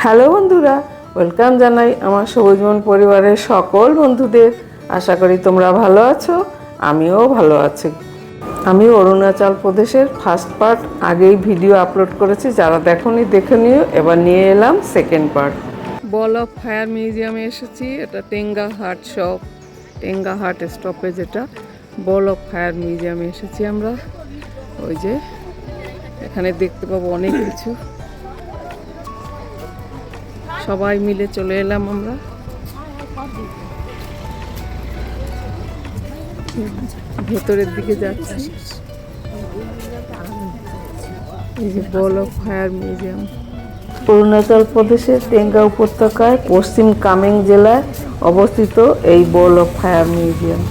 Hello বন্ধুরা, welcome জানাই আমার সবুজমন পরিবারের সকল বন্ধুদের। আশা করি তোমরা ভালো আছো, আমিও ভালো আছি। আমি অরুণাচল প্রদেশের ফার্স্ট পার্ট আগেই ভিডিও আপলোড করেছি, যারা দেখোনি দেখে নিও। এবার নিয়ে এলাম second part. Ball of fire মিউজিয়ামে এসেছি। এটা টেঙ্গাহাট শপ, টেঙ্গাহাট স্টপেজ। এটা বল অফ ফায়ার মিউজিয়ামে এসেছি আমরা। ওই যে এখানে দেখতে পাবো অনেক কিছু। সবাই মিলে চলে এলাম আমরা। ভেতরের দিকে যাচ্ছি। এই যে বল অফ ফায়ার মিউজিয়াম। অরুণাচল প্রদেশের টেঙ্গা উপত্যকায় পশ্চিম কামেং জেলায় অবস্থিত এই বল অফ ফায়ার মিউজিয়াম।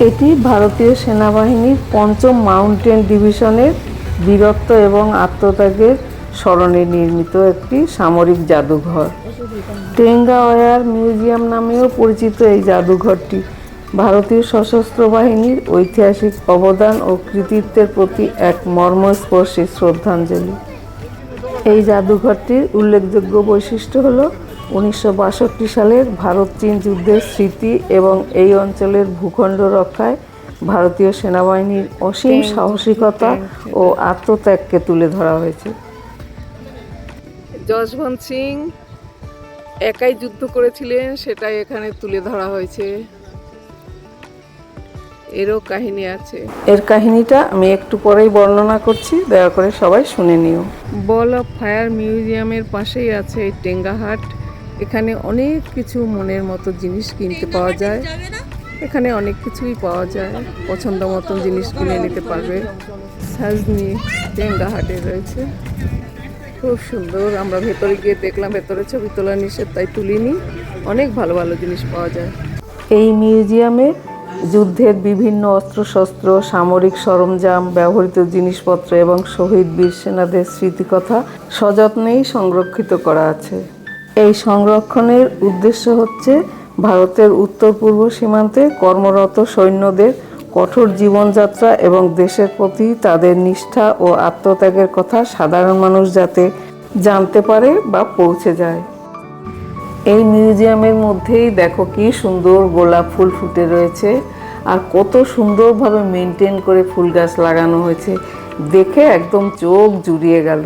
এটি ভারতীয় সেনাবাহিনীর ৫ম মাউন্টেন ডিভিশনের বীরত্ব এবং আত্মত্যাগের স্মরণে নির্মিত একটি সামরিক জাদুঘর। টেঙ্গা ওয়ার মিউজিয়াম নামেও পরিচিত এই জাদুঘরটি ভারতীয় সশস্ত্র বাহিনীর ঐতিহাসিক অবদান ও কৃতিত্বের প্রতি এক মর্মস্পর্শী শ্রদ্ধাঞ্জলি। এই জাদুঘরটির উল্লেখযোগ্য বৈশিষ্ট্য হল ১৯৬২ সালের ভারত চীন যুদ্ধের স্মৃতি এবং এই অঞ্চলের ভূখণ্ড রক্ষায় ভারতীয় সেনাবাহিনীর অসীম সাহসিকতা ও আত্মত্যাগকে তুলে ধরা হয়েছে। যশবন্ত সিং একাই যুদ্ধ করেছিলেন, সেটাই এখানে তুলে ধরা হয়েছে। এরও কাহিনী আছে। এর কাহিনীটা আমি একটু পরেই বর্ণনা করছি, দয়া করে সবাই শুনে নিও। বল অফ ফায়ার মিউজিয়ামের পাশেই আছে এই টেঙ্গাহাট। এখানে অনেক কিছু মনের মতো জিনিস কিনতে পাওয়া যায়। এখানে অনেক কিছুই পাওয়া যায়, পছন্দ মতো জিনিস কিনে নিতে পারবে। সাজনি টেঙ্গাহাটে রয়েছে, খুব সুন্দর। আমরা ভেতরে গিয়ে দেখলাম, ভেতরে ছবি তোলা নিষেধ, তাই তুলিনি। অনেক ভালো ভালো জিনিস পাওয়া যায় এই মিউজিয়ামে। যুদ্ধের বিভিন্ন অস্ত্রশস্ত্র, সামরিক সরঞ্জাম, ব্যবহৃত জিনিসপত্র এবং শহীদ বীর সেনাদের স্মৃতিকথা সযত্নেই সংরক্ষিত করা আছে। এই সংরক্ষণের উদ্দেশ্য হচ্ছে ভারতের উত্তর পূর্ব সীমান্তে কর্মরত সৈন্যদের কঠোর জীবনযাত্রা এবং দেশের প্রতি তাদের নিষ্ঠা ও আত্মত্যাগের কথা সাধারণ মানুষ যাতে জানতে পারে বা পৌঁছে যায়। এই মিউজিয়ামের মধ্যেই দেখো কি সুন্দর গোলাপ ফুল ফুটে রয়েছে, আর কত সুন্দরভাবে মেনটেন করে ফুল গাছ লাগানো হয়েছে, দেখে একদম চোখ জুড়িয়ে গেল।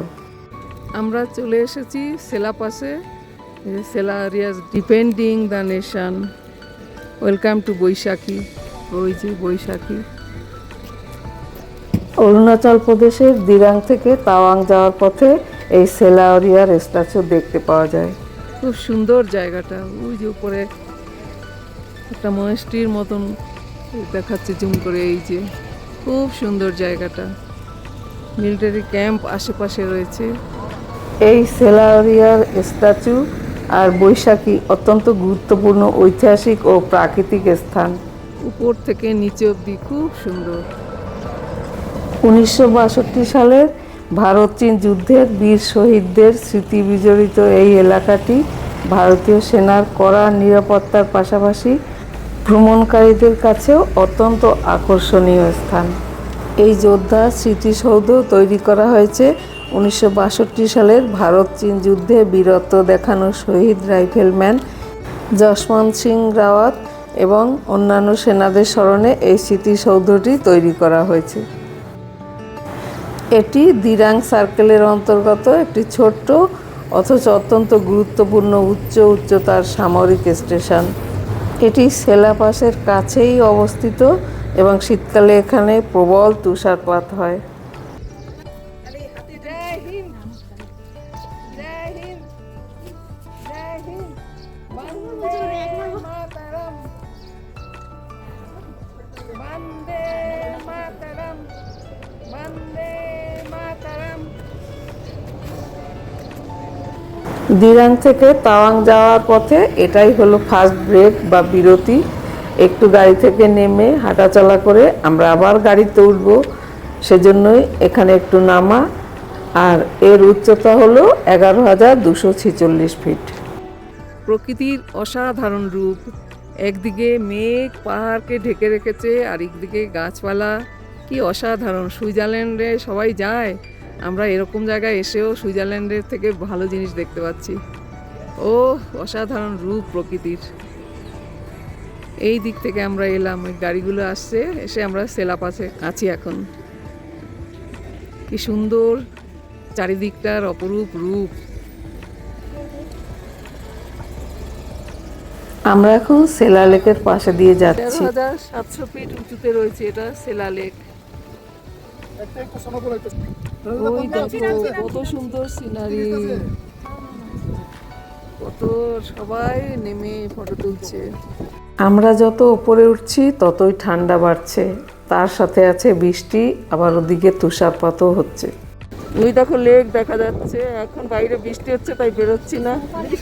আমরা চলে এসেছি সেলাপাসে। Sela areas defending the nation. Welcome to Baisakhi. ওই যে বৈশাখী। অরুণাচল প্রদেশের দিরাং থেকে তাওয়াং যাওয়ার পথে এই সেলা এরিয়ার স্ট্যাচু দেখতে পাওয়া যায়। খুব সুন্দর জায়গাটা। ওই যে উপরে একটা মনেস্ট্রির মতন দেখাচ্ছে জুম করে। এই যে খুব সুন্দর জায়গাটা। মিলিটারি ক্যাম্প আশেপাশে রয়েছে। এই সেলা এরিয়ার স্ট্যাচু আর বৈশাখী অত্যন্ত গুরুত্বপূর্ণ ঐতিহাসিক ও প্রাকৃতিক স্থান। উপর থেকে নিচে অবধি খুব সুন্দর। ১৯৬২ সালের ভারত চীন যুদ্ধের বীর শহীদদের স্মৃতি বিজড়িত এই এলাকাটি ভারতীয় সেনার কড়া নিরাপত্তার পাশাপাশি ভ্রমণকারীদের কাছেও অত্যন্ত আকর্ষণীয় স্থান। এই যোদ্ধা স্মৃতিসৌধ তৈরি করা হয়েছে ১৯৬২ সালের ভারত চীন যুদ্ধে বীরত্ব দেখানো শহীদ রাইফেলম্যান যশবন্ত সিং রাওয়াত এবং অন্যান্য সেনাদের স্মরণে এই স্মৃতিসৌধটি তৈরি করা হয়েছে। এটি দিরাং সার্কেলের অন্তর্গত একটি ছোট্ট অথচ অত্যন্ত গুরুত্বপূর্ণ উচ্চতার সামরিক স্টেশন। এটি সেলাপাসের কাছেই অবস্থিত এবং শীতকালে এখানে প্রবল তুষারপাত হয়। দিরাং থেকে তাওয়াং যাওয়ার পথে এটাই হলো ফার্স্ট ব্রেক বা বিরতি। একটু গাড়ি থেকে নেমে হাঁটাচলা করে আমরা আবার গাড়িতে উঠব, সেজন্যই এখানে একটু নামা। আর এর উচ্চতা হলো ১১,২৪৬ ফিট। প্রকৃতির অসাধারণ রূপ। একদিকে মেঘ পাহাড়কে ঢেকে রেখেছে, আর একদিকে গাছপালা। কি অসাধারণ! সুইজারল্যান্ডে সবাই যায়, আমরা এরকম জায়গায় এসেও সুইজারল্যান্ডের থেকে ভালো জিনিস দেখতে পাচ্ছি। ও অসাধারণ রূপ প্রকৃতির। এই দিক থেকে আমরা এলাম, ওই গাড়িগুলো আসছে, এসে আমরা সেলাপাসে আছি এখন। কি সুন্দর চারিদিকটার অপরূপ রূপ। আমরা এখন সেলা লেকের পাশে দিয়ে যাচ্ছি। 13,700 ফিট উঁচুতে রয়েছে এটা সেলা লেক। ওই দেখো কত সুন্দর সিনারি, কত সবাই নেমে ফটো তুলছে। আমরা যত উপরে উঠছি ততই ঠান্ডা বাড়ছে, তার সাথে আছে বৃষ্টি, আবার ওদিকে তুষারপাতও হচ্ছে। ওই দেখো লেক দেখা যাচ্ছে। এখন বাইরে বৃষ্টি হচ্ছে তাই বেরোচ্ছি না,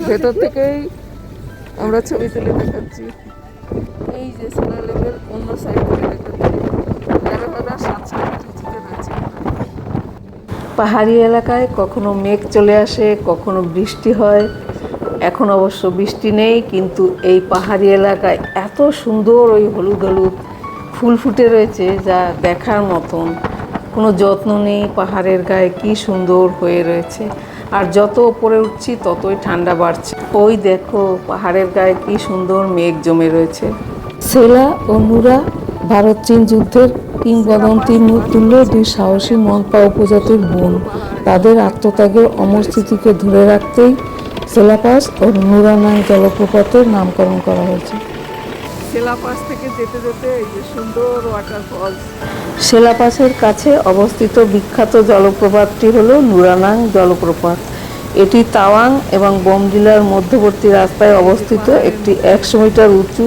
ভেতর থেকেই আমরা ছবি তুলে দেখাচ্ছি। এই যে সেলা লেকের অন্য সাইড থেকে দেখাচ্ছি। 13,700 ফিট উঁচুতে রয়েছে। পাহাড়ি এলাকায় কখনো মেঘ চলে আসে, কখনো বৃষ্টি হয়। এখন অবশ্য বৃষ্টি নেই, কিন্তু এই পাহাড়ি এলাকায় এত সুন্দর ওই হলুদ হলুদ ফুল ফুটে রয়েছে যা দেখার মতন। কোনো যত্ন নেই, পাহাড়ের গায়ে কি সুন্দর হয়ে রয়েছে। আর যত উপরে উঠছি ততই ঠান্ডা বাড়ছে। ওই দেখো পাহাড়ের গায়ে কি সুন্দর মেঘ জমে রয়েছে। সেলা ও নুরা ভারত চীন যুদ্ধের কিংবদন্তির তুল্য দুই সাহসী মনপা উপজাতির বোন। তাদের আত্মত্যাগের অমর স্মৃতিকে ধরে রাখতেই সেলাপাস ও নুরানাং জলপ্রপাতের নামকরণ করা হয়েছে। সেলাপাস থেকে যেতে যেতে এই যে সুন্দর ওয়াটারফল। সেলাপাসের কাছে অবস্থিত বিখ্যাত জলপ্রপাতটি হলো নুরানাং জলপ্রপাত। এটি তাওয়াং এবং বোমডিলার মধ্যবর্তী রাস্তায় অবস্থিত একটি 100 মিটার উঁচু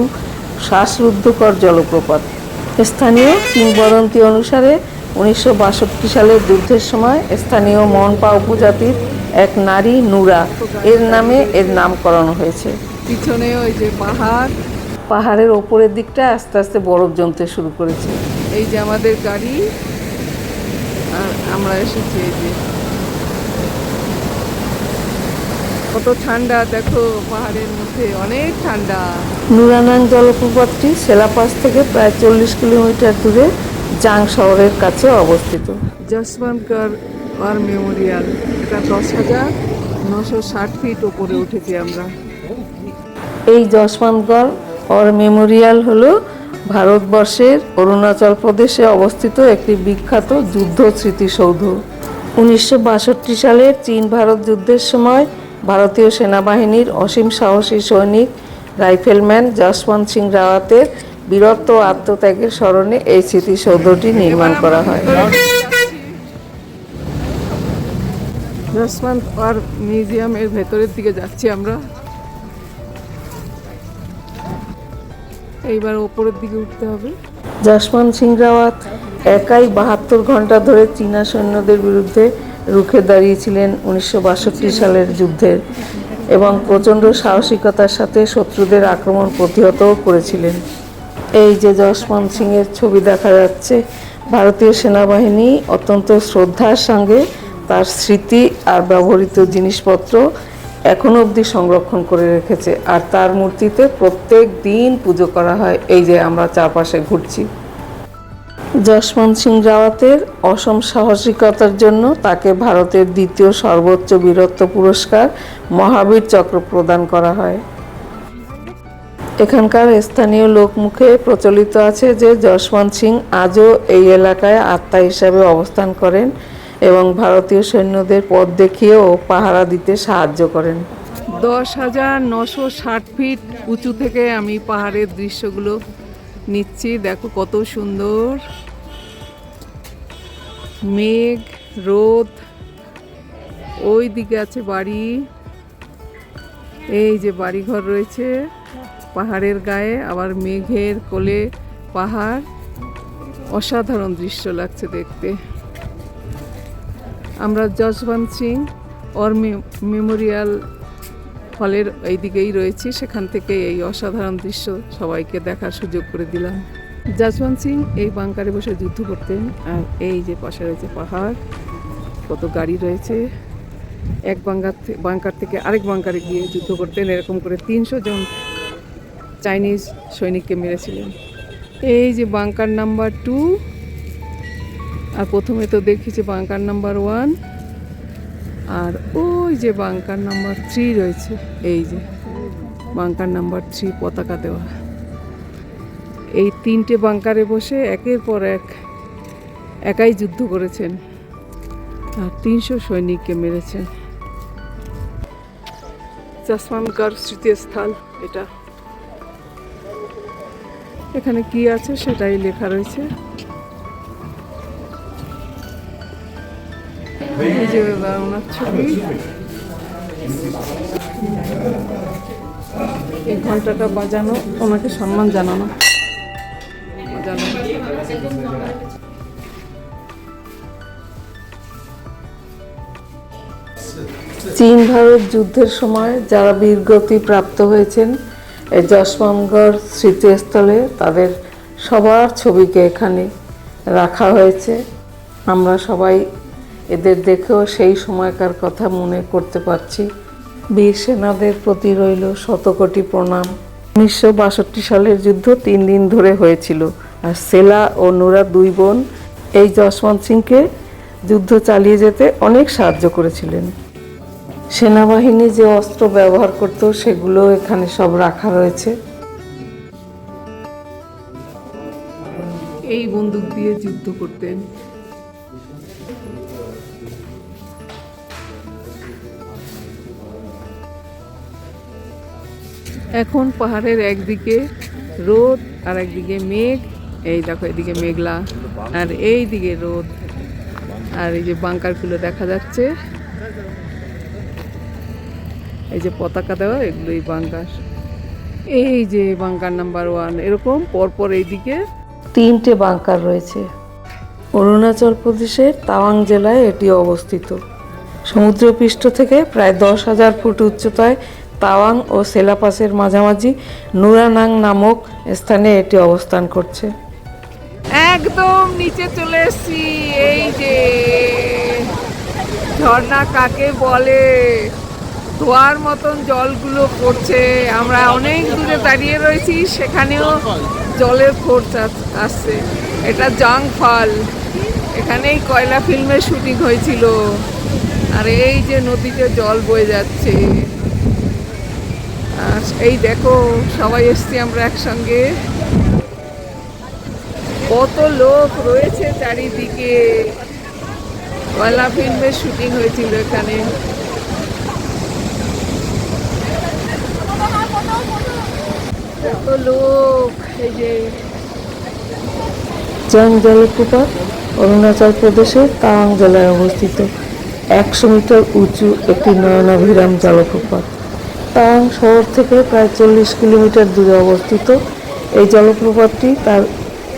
শ্বাসরুদ্ধকর জলপ্রপাত। স্থানীয় কিংবদন্তি অনুসারে 1962 সালের যুদ্ধের সময় স্থানীয় মনপা উপজাতির এক নারী নুরা এর নামে এর নামকরণ হয়েছে। পিছনে ওই যে পাহাড়, পাহাড়ের ওপরের দিকটা আস্তে আস্তে বরফ জমতে শুরু করেছে। এই যে আমাদের গাড়ি, আর আমরা এসেছি। এই যে কত ঠান্ডা দেখো, পাহাড়ের মধ্যে অনেক ঠান্ডা। নুরানাং জলপ্রপাতটি সেলাপাস থেকে প্রায় 40 কিলোমিটার দূরে জাং শহরের কাছে অবস্থিত। যশবন্তগড় ওয়ার মেমোরিয়াল, এটা 10,960 ফিট উপরে উঠেছি আমরা। এই যশবন্তগড় ওয়ার মেমোরিয়াল হলো ভারতবর্ষের অরুণাচল প্রদেশে অবস্থিত একটি বিখ্যাত যুদ্ধ স্মৃতিসৌধ। 1962 সালের চীন ভারত যুদ্ধের সময় ভারতীয় সেনাবাহিনীর অসীম সাহসী সৈনিক রাইফেলম্যান যশবন্ত সিং রাওয়াতের বীরত্ব ও আত্মত্যাগের স্মরণে এই স্মৃতিসৌধটি নির্মাণ করা হয়। যশবন্ত ওয়ার মিউজিয়ামের ভেতরের দিকে যাচ্ছি আমরা। এইবার ওপরের দিকে উঠতে হবে। যশবন্ত সিং রাওয়াত একাই 72 ঘন্টা ধরে চীনা সৈন্যদের বিরুদ্ধে রুখে দাঁড়িয়েছিলেন 1962 সালের যুদ্ধের, এবং প্রচণ্ড সাহসিকতার সাথে শত্রুদের আক্রমণ প্রতিহতও করেছিলেন। এই যে যশবন্ত সিংয়ের ছবি দেখা যাচ্ছে। ভারতীয় সেনাবাহিনী অত্যন্ত শ্রদ্ধার সঙ্গে তার স্মৃতি আর ব্যবহৃত জিনিসপত্র এখনো অবধি সংরক্ষণ করে রেখেছে, আর তার মূর্তিতে প্রত্যেক দিন পুজো করা হয়। এই যে আমরা চারপাশে ঘুরছি। যশবন্ত সিং রাওয়াতের অসম সাহসিকতার জন্য তাকে ভারতের দ্বিতীয় সর্বোচ্চ বীরত্ব পুরস্কার মহাবীর চক্র প্রদান করা হয়। এখানকার স্থানীয় লোকমুখে প্রচলিত আছে যে যশবন্ত সিং আজও এই এলাকায় আত্মা হিসাবে অবস্থান করেন এবং ভারতীয় সৈন্যদের পথ দেখিয়ে ও পাহারা দিতে সাহায্য করেন। 10,960 ফিট উঁচু থেকে আমি পাহাড়ের দৃশ্যগুলো নিচ্ছি। দেখো কত সুন্দর মেঘ, রোদ, ওই দিকে আছে বাড়ি। এই যে বাড়িঘর রয়েছে পাহাড়ের গায়ে, আবার মেঘের কোলে পাহাড়। অসাধারণ দৃশ্য লাগছে দেখতে। আমরা যশবন্ত সিং ওয়ার মেমোরিয়াল হলের এই দিকেই রয়েছি, সেখান থেকে এই অসাধারণ দৃশ্য সবাইকে দেখার সুযোগ করে দিলাম। যশবন্ত সিং এই বাংকারে বসে যুদ্ধ করতেন। আর এই যে পাশে রয়েছে পাহাড়, কত গাড়ি রয়েছে। এক বাংকার থেকে আরেক বাংকারে গিয়ে যুদ্ধ করতেন। এরকম করে 300 জন চাইনিজ সৈনিককে মেরেছিলেন। এই যে বাংকার নাম্বার 2, আর প্রথমে তো দেখেছি বাংকার নাম্বার 1, আর ওই যে বাংকার নাম্বার 3 রয়েছে। এই যে বাংকার নাম্বার 3 পতাকা দেওয়া। এই 3টে বাংকারে বসে একের পর এক একাই যুদ্ধ করেছেন আর 300 সৈনিককে মেরেছেন। যশবন্তগড় স্মৃতিস্থল এটা। এখানে কি আছে সেটাই লেখা রয়েছে। এই যে ওনার ছবি। এই ঘন্টাটা বাজানো ওনাকে সম্মান জানানো। চীন ভারত যুদ্ধের সময় যারা বীরগতি প্রাপ্ত হয়েছেন এই যশবন্তগড় স্মৃতিস্থলে তাদের সবার ছবিকে এখানে রাখা হয়েছে। আমরা সবাই এদের দেখেও সেই সময়কার কথা মনে করতে পারছি। বীর সেনাদের প্রতি রইল শতকোটি প্রণাম। 1962 সালের যুদ্ধ 3 দিন ধরে হয়েছিল, আর সেলা ও নুরা 2 বোন এই যশবন্ত সিংকে যুদ্ধ চালিয়ে যেতে অনেক সাহায্য করেছিলেন। সেনাবাহিনী যে অস্ত্র ব্যবহার করত সেগুলো এখানে সব রাখা রয়েছে। এই বন্দুক দিয়ে যুদ্ধ করতেন। এখন পাহাড়ের একদিকে রোদ আর একদিকে মেঘ। এই দেখো এদিকে মেঘলা আর এই দিকে রোদ, আর এই যে বাংকারগুলো দেখা যাচ্ছে। এই যে পতাকা দেওয়া এগুলোই বাংকার। এই যে বাংকার নাম্বার 1, এরকম পরপর এইদিকে 3টে বাংকার রয়েছে। অরুণাচল প্রদেশের তাওয়াং জেলায় এটি অবস্থিত। সমুদ্রপৃষ্ঠ থেকে প্রায় 10,000 ফুট উচ্চতায় তাওয়াং ও সেলা পাসের মাঝামাঝি নুরানাং নামক স্থানে এটি অবস্থান করছে। একদম নিচে চলে এসেছি। এই যে ঝর্ণা কাকে বলে, ধোয়ার মতন জলগুলো পড়ছে। আমরা অনেক দূরে দাঁড়িয়ে রয়েছি, সেখানেও জলের ফোর্স আসছে। এটা জাং ফল, এখানেই কয়লা ফিল্মের শুটিং হয়েছিল। আর এই যে নদীতে জল বয়ে যাচ্ছে, আর এই দেখো সবাই এসছি আমরা একসঙ্গে। কত লোক রয়েছে চারিদিকে। কয়লা ফিল্মের শুটিং হয়েছিল এখানে। কত লোক। এই যে জাং জলপ্রপাত অরুণাচল প্রদেশের তাওয়াং জেলায় অবস্থিত 100 মিটার উঁচু একটি নয়নাভিরাম জলপ্রপাত। তাওয়াং শহর থেকে প্রায় 40 কিলোমিটার দূরে অবস্থিত এই জলপ্রপাতটি তার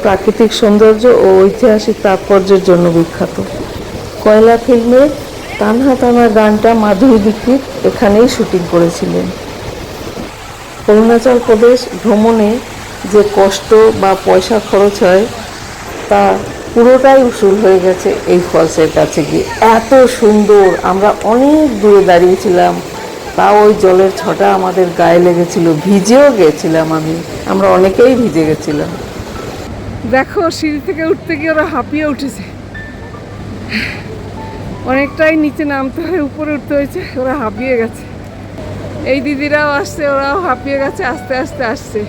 প্রাকৃতিক সৌন্দর্য ও ঐতিহাসিক তাৎপর্যের জন্য বিখ্যাত। কয়লা ফিল্মের তানহা তানা গানটা মাধুরী দীক্ষিত এখানেই শুটিং করেছিলেন। অরুণাচল প্রদেশ ভ্রমণে যে কষ্ট বা পয়সা খরচ হয় তা পুরোটাই উসুল হয়ে গেছে এই ফলসের কাছে গিয়ে। এত সুন্দর। আমরা অনেক দূরে দাঁড়িয়েছিলাম, তাও ওই জলের ছটা আমাদের গায়ে লেগেছিল, ভিজেও গেছিলাম আমরা অনেকেই ভিজে গেছিলাম। দেখো সিঁড়ি থেকে উঠতে গিয়ে ওরা হাঁপিয়ে উঠেছে। অনেকটাই নিচে নামতে হয়, উপরে উঠতে হয়েছে, ওরা হাঁপিয়ে গেছে। এই দিদিরাও আসছে, ওরাও হাঁপিয়ে গেছে, আস্তে আস্তে আসছে।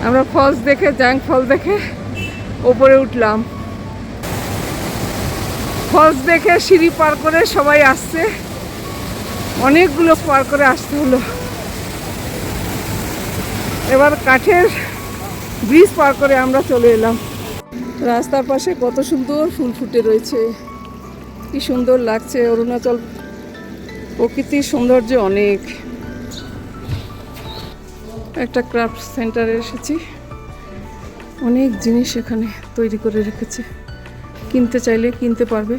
আমরা ফলস দেখে, জাং ফল দেখে ওপরে উঠলাম। ফলস দেখে সিঁড়ি পার করে সবাই আসছে, অনেকগুলো পার করে আসতে হলো। এবার কাঠের ব্রিজ পার করে আমরা চলে এলাম। রাস্তার পাশে কত সুন্দর ফুল ফুটে রয়েছে, কি সুন্দর লাগছে। অরুণাচল প্রকৃতির সৌন্দর্য অনেক। একটা ক্রাফট সেন্টারে এসেছি, অনেক জিনিস এখানে তৈরি করে রেখেছে, কিনতে চাইলে কিনতে পারবে।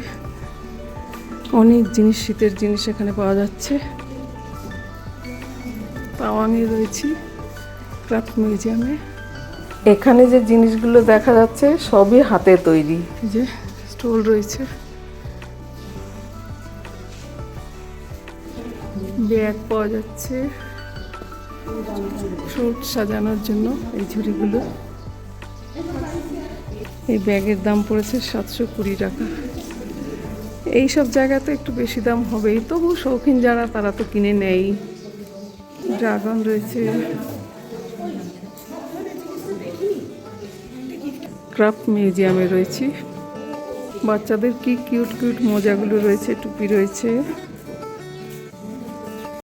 অনেক জিনিস, শীতের জিনিস এখানে পাওয়া যাচ্ছে। তাওয়াংয়ে রয়েছি ক্রাফট মিউজিয়ামে। এখানে যে জিনিসগুলো দেখা যাচ্ছে সবই হাতে তৈরি। যে স্টল রয়েছে, ব্যাগ পাওয়া যাচ্ছে, ফ্রুট সাজানোর জন্য এই ঝুড়িগুলো। এই ব্যাগের দাম পড়েছে 720 টাকা। এই সব জায়গাতে একটু বেশি দাম হবেই, তবু শৌখিন যারা তারা তো কিনে নেয়। ড্রাগন রয়েছে, ক্রাফট মিউজিয়ামে রয়েছে। বাচ্চাদের কি কিউট কিউট মোজাগুলো রয়েছে, টুপি রয়েছে।